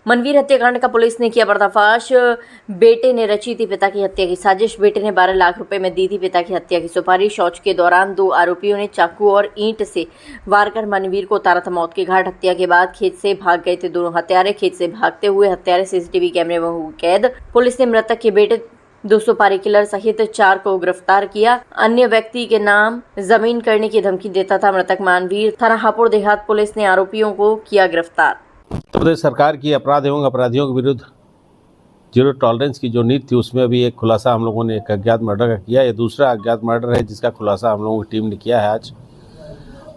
मनवीर हत्याकांड का पुलिस ने किया पर्दाफाश। बेटे ने रची थी पिता की हत्या की साजिश। बेटे ने 12 लाख रुपए में दी थी पिता की हत्या की सुपारी। शौच के दौरान 2 आरोपियों ने चाकू और ईंट से वार कर मनवीर को उतारा था मौत के घाट। हत्या के बाद खेत से भाग गए थे दोनों हत्यारे। खेत से भागते हुए हत्यारे सीसीटीवी कैमरे में हुए कैद। पुलिस ने मृतक के बेटे 2 सुपारी किलर सहित 4 को गिरफ्तार किया। अन्य व्यक्ति के नाम जमीन करने की धमकी देता था मृतक मनवीर। थाना हापुड़ देहात पुलिस ने आरोपियों को किया गिरफ्तार। उत्तर प्रदेश सरकार की अपराध एवं अपराधियों के विरुद्ध जीरो टॉलरेंस की जो नीति थी उसमें अभी एक खुलासा हम लोगों ने एक अज्ञात मर्डर का किया। ये दूसरा अज्ञात मर्डर है जिसका खुलासा हम लोगों की टीम ने किया है। आज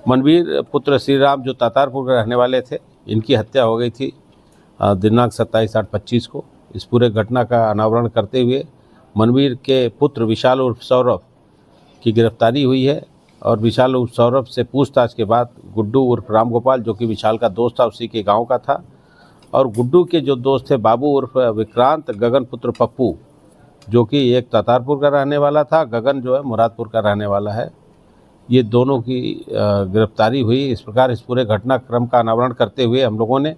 मनवीर पुत्र श्री राम जो तातारपुर के रहने वाले थे, इनकी हत्या हो गई थी दिनांक 27/8/25 को। इस पूरे घटना का अनावरण करते हुए मनवीर के पुत्र विशाल उर्फ सौरभ की गिरफ्तारी हुई है और विशाल उर्फ सौरभ से पूछताछ के बाद गुड्डू उर्फ रामगोपाल जो कि विशाल का दोस्त था, उसी के गांव का था, और गुड्डू के जो दोस्त थे बाबू उर्फ विक्रांत, गगन पुत्र पप्पू जो कि एक तातारपुर का रहने वाला था, गगन जो है मुरादपुर का रहने वाला है, ये दोनों की गिरफ्तारी हुई। इस प्रकार इस पूरे घटनाक्रम का अनावरण करते हुए हम लोगों ने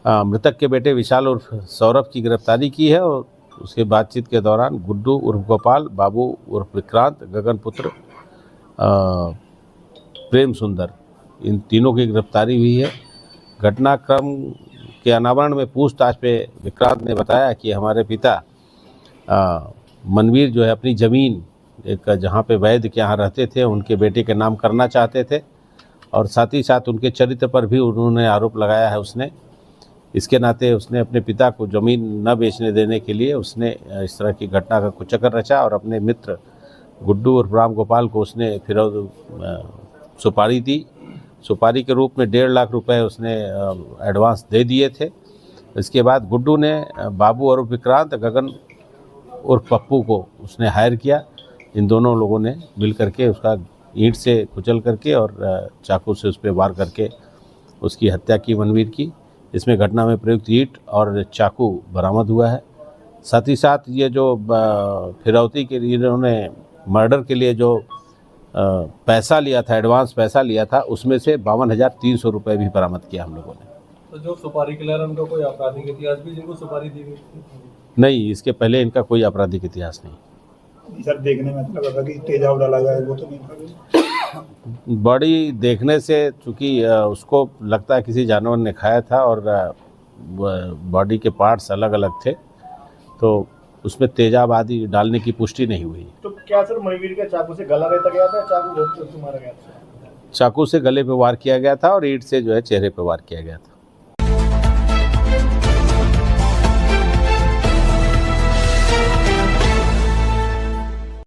मृतक के बेटे विशाल उर्फ सौरभ की गिरफ्तारी की है और उसके बातचीत के दौरान गुड्डू उर्फ गोपाल, बाबू उर्फ विक्रांत, गगन पुत्र प्रेम सुंदर, इन तीनों की गिरफ्तारी हुई है। घटनाक्रम के अनावरण में पूछताछ पे विक्रांत ने बताया कि हमारे पिता मनवीर जो है अपनी ज़मीन एक जहाँ पे वैद्य के यहाँ रहते थे उनके बेटे के नाम करना चाहते थे और साथ ही साथ उनके चरित्र पर भी उन्होंने आरोप लगाया है। उसने इसके नाते उसने अपने पिता को ज़मीन न बेचने देने के लिए उसने इस तरह की घटना का कुचक्कर रचा और अपने मित्र गुड्डू और राम गोपाल को उसने फिर सुपारी दी। सुपारी के रूप में 1.5 लाख रुपए उसने एडवांस दे दिए थे। इसके बाद गुड्डू ने बाबू और विक्रांत, गगन और पप्पू को उसने हायर किया। इन दोनों लोगों ने मिल करके उसका ईंट से कुचल करके और चाकू से उस पर वार करके उसकी हत्या की मनवीर की। इसमें घटना में प्रयुक्त ईंट और चाकू बरामद हुआ है। साथ ही साथ ये जो फिरौती के लिए इन्होंने मर्डर के लिए जो पैसा लिया था, एडवांस पैसा लिया था, उसमें से 52,300 रुपये भी बरामद किया हम लोगों ने। तो जो सुपारी किलर है उनका कोई आपराधिक इतिहास भी जिनको सुपारी दी गई? नहीं, इसके पहले इनका कोई आपराधिक इतिहास नहीं। सर देखने में लगा था कि तेजाब डाला गया है, वो तो नहीं था। बॉडी देखने से चूँकि उसको लगता है किसी जानवर ने खाया था और बॉडी के पार्ट्स अलग अलग थे तो उसमें तेजाब आदि डालने की पुष्टि नहीं हुई। तो क्या सर मनवीर के चाकू से गला रेता गया था, चाकू घोंपते मारा गया था? चाकू से गले पे वार किया गया था और ईंट से जो है चेहरे पे वार किया गया था।